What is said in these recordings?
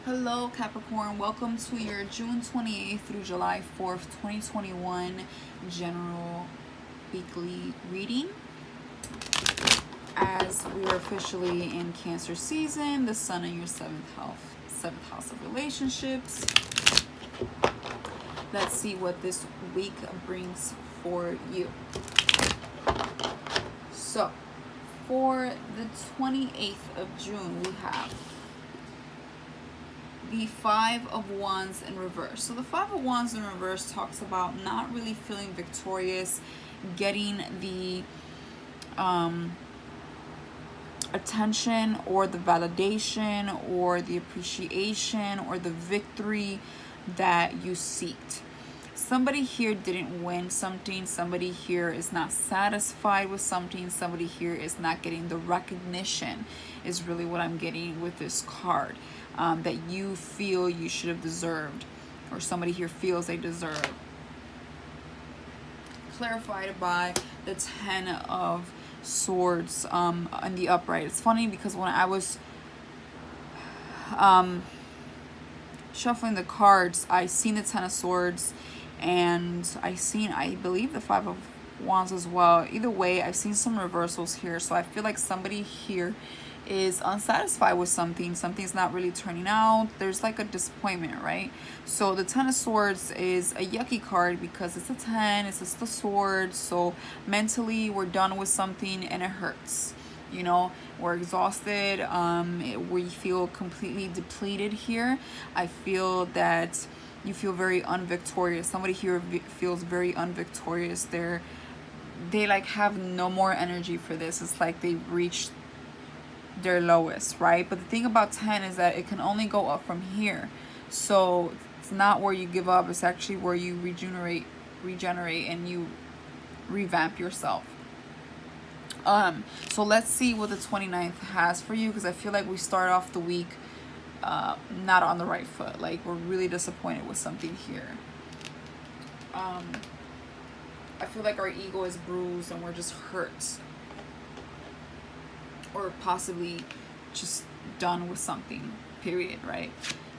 Hello Capricorn, welcome to your June 28th through July 4th, 2021 general weekly reading. As we are officially in Cancer season, the sun in your seventh house of relationships. Let's see what this week brings for you. So, for the 28th of June, we have the Five of Wands in reverse. So the Five of Wands in reverse talks about not really feeling victorious, getting the attention or the validation or the appreciation or the victory that you seeked. Somebody here didn't win something. Somebody here is not satisfied with something. Somebody here is not getting the recognition, is really what I'm getting with this card, that you feel you should have deserved, or somebody here feels they deserve. Clarified by the Ten of Swords on the upright. It's funny because when I was shuffling the cards, I seen the Ten of Swords and I believe the Five of Wands as well. Either way, I've seen some reversals here, so I feel like somebody here is unsatisfied with something. Something's not really turning out. There's like a disappointment, right? So the Ten of Swords is a yucky card because it's a 10, it's just the sword. So mentally we're done with something and it hurts. You know, we're exhausted. We feel completely depleted here. I feel that you feel very unvictorious. Somebody here feels very unvictorious. They like have no more energy for this. It's like they've reached their lowest, right? But the thing about 10 is that it can only go up from here. So it's not where you give up. It's actually where you regenerate and you revamp yourself. So let's see what the 29th has for you, because I feel like we start off the week not on the right foot. Like we're really disappointed with something here. I feel like our ego is bruised and we're just hurt, or possibly just done with something, period, right?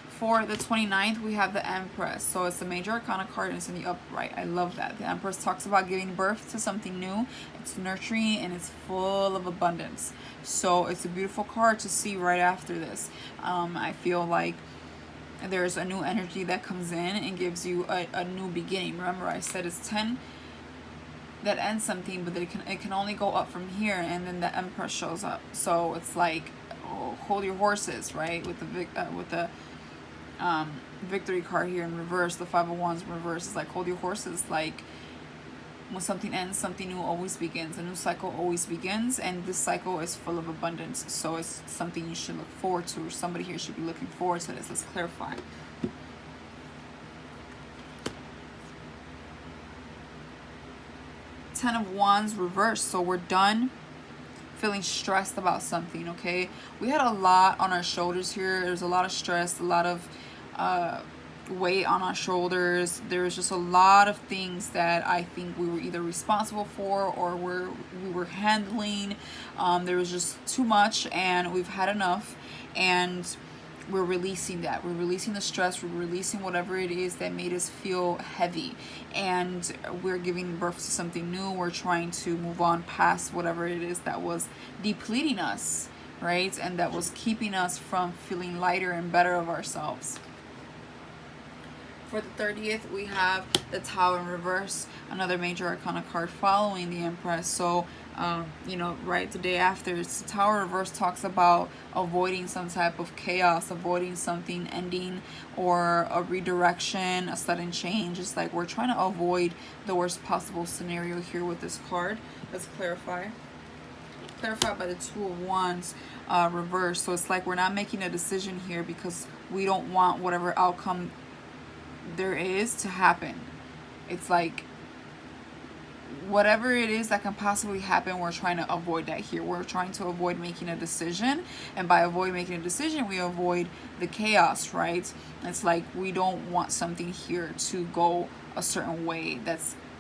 For the 29th, we have the Empress. So it's the major arcana card and it's in the upright. I love that. The Empress talks about giving birth to something new. It's nurturing and it's full of abundance. So it's a beautiful card to see right after this. I feel like there's a new energy that comes in and gives you a new beginning. Remember, I said it's 10 that ends something, but it can only go up from here, and then the Empress shows up. So it's like, hold your horses, right? With the victory card here in reverse, the Five of Wands in reverse is like, hold your horses. Like when something ends, something new always begins. A new cycle always begins, and this cycle is full of abundance. So it's something you should look forward to, or somebody here should be looking forward to this. Let's clarify. Ten of Wands reverse. So we're done feeling stressed about something, okay? We had a lot on our shoulders here. There's a lot of stress, a lot of weight on our shoulders. There was just a lot of things that I think we were either responsible for or we were handling. There was just too much, and we've had enough, and we're releasing that. We're releasing the stress. We're releasing whatever it is that made us feel heavy, and we're giving birth to something new. We're trying to move on past whatever it is that was depleting us, right? And that was keeping us from feeling lighter and better of ourselves. For the 30th, we have the Tower in reverse, another major arcana card following the Empress. So, right the day after, it's the Tower reverse talks about avoiding some type of chaos, avoiding something ending, or a redirection, a sudden change. It's like we're trying to avoid the worst possible scenario here with this card. Let's clarify. Clarified by the Two of Wands reverse. So it's like we're not making a decision here because we don't want whatever outcome there is to happen. It's like whatever it is that can possibly happen, we're trying to avoid that here. We're trying to avoid making a decision, and by avoid making a decision, we avoid the chaos, right? It's like we don't want something here to go a certain way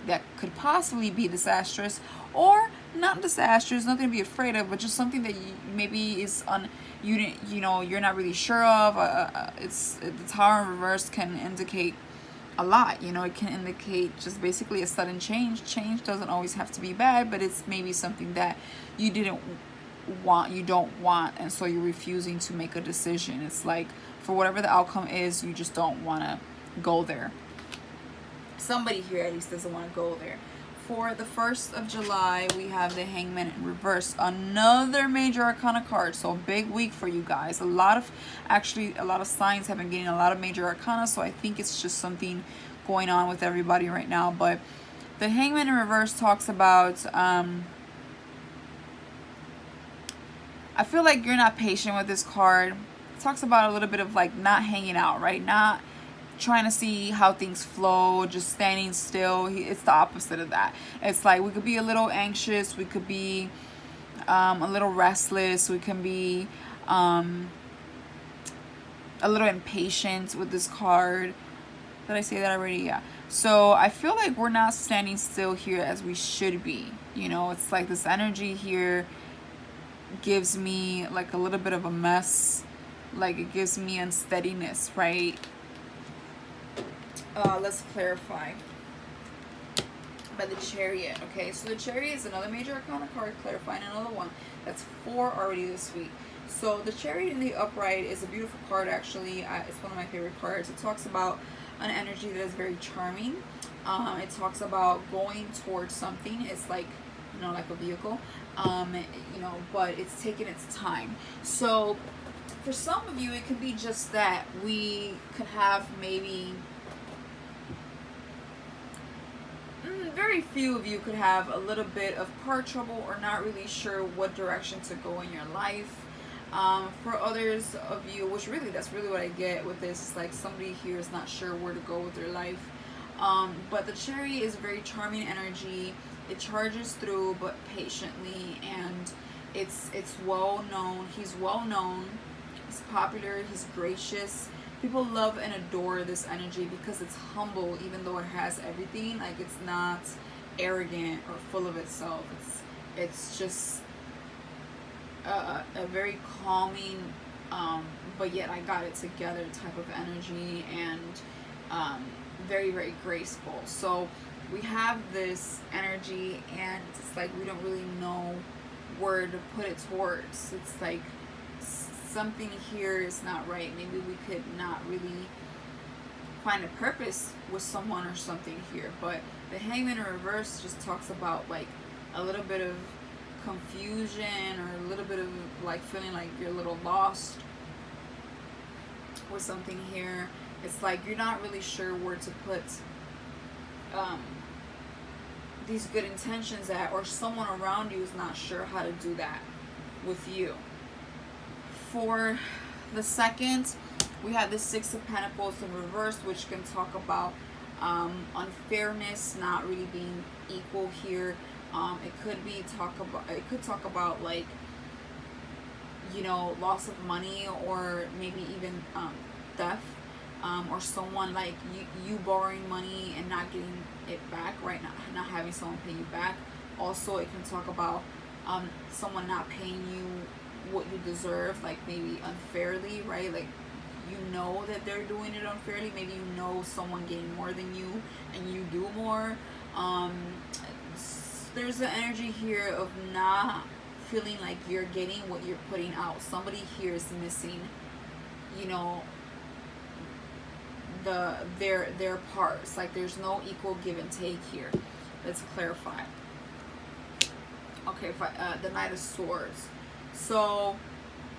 that could possibly be disastrous, or not disastrous, nothing to be afraid of, but just something that you, maybe is you didn't, you know, you're not really sure of. It's the Tower in reverse can indicate a lot, you know. It can indicate just basically a sudden change. Change doesn't always have to be bad, but it's maybe something that you didn't want, you don't want, and so you're refusing to make a decision. It's like for whatever the outcome is, you just don't want to go there. Somebody here at least doesn't want to go there. For the 1st of July, we have the Hangman in reverse, another major arcana card. So big week for you guys. A lot of signs have been getting a lot of major arcana, so I think it's just something going on with everybody right now. But the Hangman in reverse talks about I feel like you're not patient with this card. It talks about a little bit of like not hanging out, right? Not trying to see how things flow, just standing still. It's the opposite of that. It's like we could be a little anxious, we could be a little restless, we can be a little impatient with this card. Did I say that already? Yeah. So I feel like we're not standing still here as we should be. You know, it's like this energy here gives me like a little bit of a mess. Like it gives me unsteadiness, right? Let's clarify by the Chariot. Okay, so the Chariot is another major arcana card, clarifying another one. That's 4 already this week. So the Chariot in the upright is a beautiful card, actually. It's one of my favorite cards. It talks about an energy that is very charming. It talks about going towards something. It's like, you know, like a vehicle, you know, but it's taking its time. So for some of you, it could be just that we could have maybe very few of you could have a little bit of car trouble or not really sure what direction to go in your life. For others of you, which really, that's really what I get with this, is like somebody here is not sure where to go with their life. But the Chariot is a very charming energy. It charges through, but patiently, and it's well known. He's well known. He's popular. He's gracious. People love and adore this energy because it's humble, even though it has everything. Like, it's not arrogant or full of itself. It's just a very calming, but yet I got it together type of energy, and very, very graceful. So we have this energy, and it's like we don't really know where to put it towards. It's like something here is not right. Maybe we could not really find a purpose with someone or something here. But the Hangman in reverse just talks about like a little bit of confusion, or a little bit of like feeling like you're a little lost with something here. It's like you're not really sure where to put these good intentions at, or someone around you is not sure how to do that with you. For the 2nd, we have the 6 of Pentacles in reverse, which can talk about unfairness, not really being equal here. It could talk about like, you know, loss of money, or maybe even theft, or someone like you borrowing money and not getting it back, right? Not having someone pay you back. Also, it can talk about someone not paying you what you deserve, like maybe unfairly, right? Like, you know that they're doing it unfairly. Maybe you know someone getting more than you and you do more. There's the energy here of not feeling like you're getting what you're putting out. Somebody here is missing, you know, their parts. Like, there's no equal give and take here. Let's clarify. Okay, the Knight of Swords. So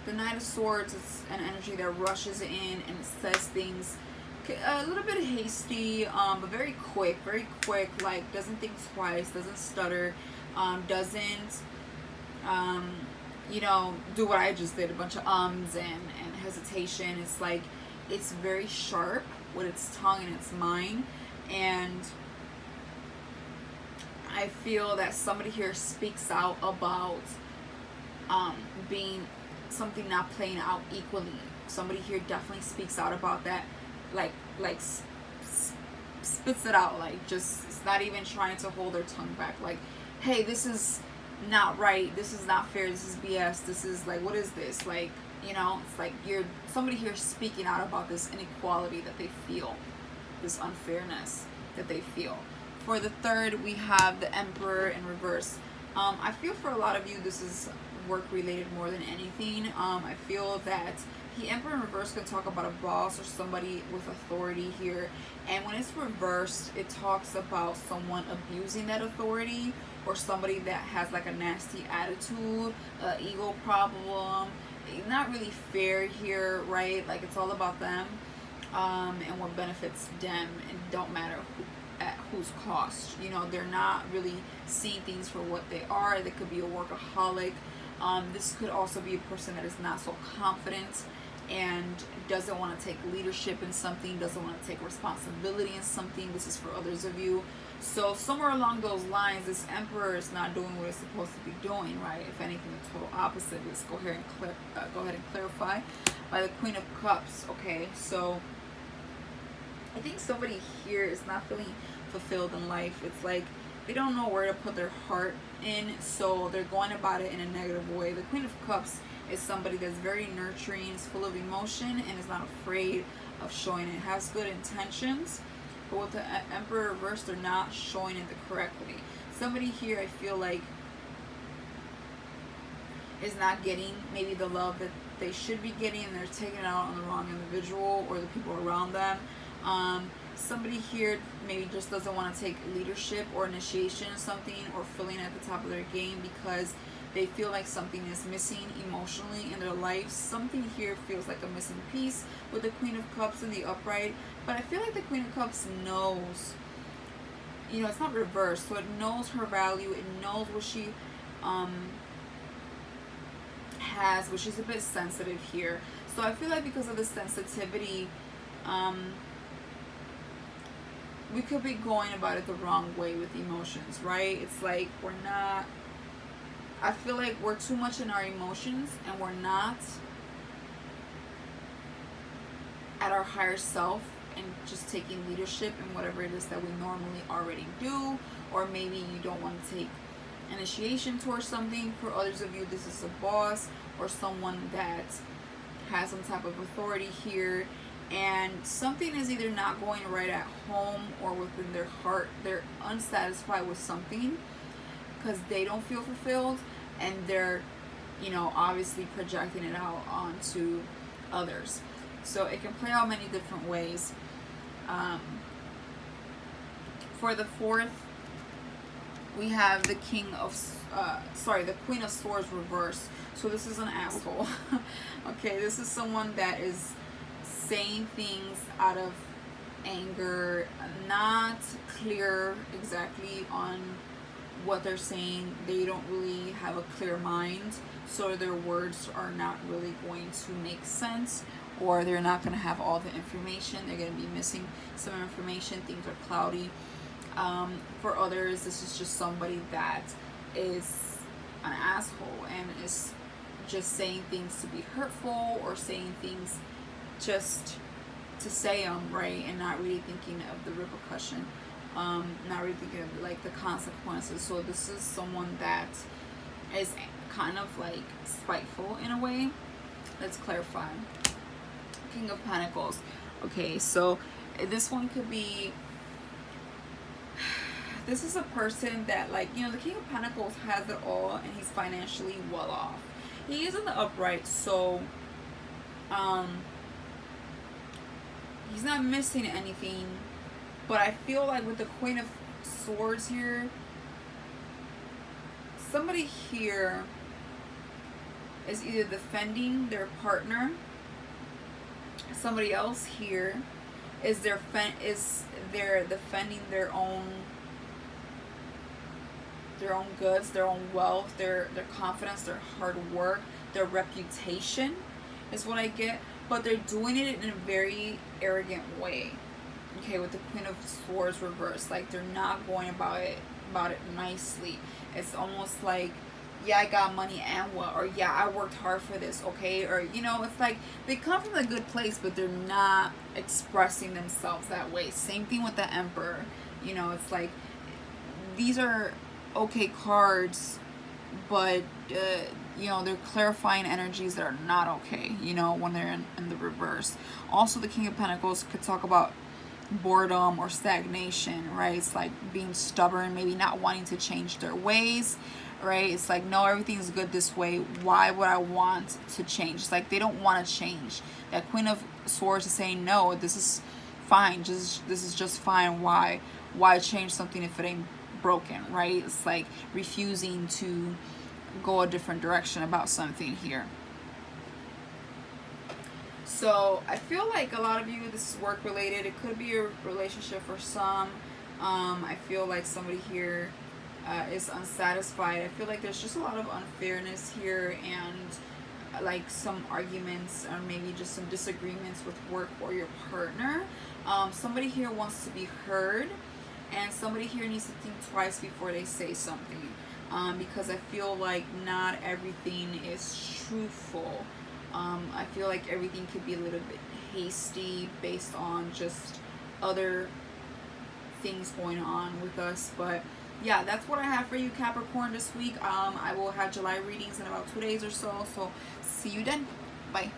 the Knight of Swords is an energy that rushes in and says things a little bit hasty, but very quick, like doesn't think twice, doesn't stutter, doesn't you know, do what I just did, a bunch of ums and hesitation. It's like, it's very sharp with its tongue and its mind. And I feel that somebody here speaks out about being something not playing out equally. Somebody here definitely speaks out about that, like spits it out, like just, it's not even trying to hold their tongue back. Like, hey, this is not right, this is not fair, this is BS, this is like, what is this? Like, you know, it's like you're somebody here speaking out about this inequality that they feel, this unfairness that they feel. For the third, we have the Emperor in reverse. I feel for a lot of you, this is work related more than anything. I feel that the Emperor in reverse can talk about a boss or somebody with authority here. And when it's reversed, it talks about someone abusing that authority, or somebody that has like a nasty attitude, ego problem. Not really fair here, right? Like it's all about them, and what benefits them, and don't matter who, at whose cost. You know, they're not really seeing things for what they are. They could be a workaholic. This could also be a person that is not so confident and doesn't want to take leadership in something, doesn't want to take responsibility in something. This is for others of you. So somewhere along those lines, this Emperor is not doing what it's supposed to be doing, right? If anything, the total opposite. Let's go ahead and clarify by the Queen of Cups. Okay, so I think somebody here is not feeling fulfilled in life. It's like they don't know where to put their heart in, so they're going about it in a negative way. The Queen of Cups is somebody that's very nurturing, is full of emotion, and is not afraid of showing it. Has good intentions, but with the Emperor reverse, they're not showing it correctly. Somebody here, I feel like, is not getting maybe the love that they should be getting, and they're taking it out on the wrong individual or the people around them. Somebody here maybe just doesn't want to take leadership or initiation in something, or feeling at the top of their game because they feel like something is missing emotionally in their life. Something here feels like a missing piece with the Queen of Cups in the upright. But I feel like the Queen of Cups knows, you know, it's not reversed, so it knows her value. It knows what she has, which is a bit sensitive here. So I feel like because of the sensitivity, we could be going about it the wrong way with emotions, right? It's like we're not, I feel like we're too much in our emotions, and we're not at our higher self and just taking leadership in whatever it is that we normally already do. Or maybe you don't want to take initiation towards something. For others of you, this is a boss or someone that has some type of authority here, and something is either not going right at home or within their heart. They're unsatisfied with something because they don't feel fulfilled, and they're, you know, obviously projecting it out onto others. So it can play out many different ways. For the fourth, we have the the Queen of Swords reversed. So this is an asshole. Okay, this is someone that is saying things out of anger, not clear exactly on what they're saying. They don't really have a clear mind, so their words are not really going to make sense, or they're not going to have all the information. They're going to be missing some information. Things are cloudy. For others, this is just somebody that is an asshole and is just saying things to be hurtful, or saying things just to say them, right, and not really thinking of the repercussion, not really thinking of like the consequences. So this is someone that is kind of like spiteful in a way. Let's clarify. King of Pentacles. Okay, so this one could be, this is a person that, like, you know, the King of Pentacles has it all and he's financially well off. He is in the upright, so he's not missing anything. But I feel like with the Queen of Swords here, somebody here is either defending their partner. Somebody else here is they're defending their own goods, their own wealth, their confidence, their hard work, their reputation is what I get. But they're doing it in a very arrogant way. Okay, with the Queen of Swords reversed, like they're not going about it nicely. It's almost like, yeah, I got money and what, or yeah, I worked hard for this, okay, or, you know, it's like they come from a good place, but they're not expressing themselves that way. Same thing with the Emperor. You know, it's like these are okay cards but you know, they're clarifying energies that are not okay, you know, when they're in the reverse. Also, the King of Pentacles could talk about boredom or stagnation, right? It's like being stubborn, maybe not wanting to change their ways, right? It's like, no, everything's good this way. Why would I want to change? It's like they don't want to change. That Queen of Swords is saying, no, this is fine. This is just fine. Why change something if it ain't broken, right? It's like refusing to go a different direction about something here. So I feel like a lot of you, this is work related. It could be a relationship for some. I feel like somebody here is unsatisfied. I feel like there's just a lot of unfairness here, and like some arguments or maybe just some disagreements with work or your partner. Somebody here wants to be heard, and somebody here needs to think twice before they say something, because I feel like not everything is truthful. I feel like everything could be a little bit hasty based on just other things going on with us. But yeah, that's what I have for you, Capricorn, this week. I will have July readings in about 2 days or so. So see you then. Bye.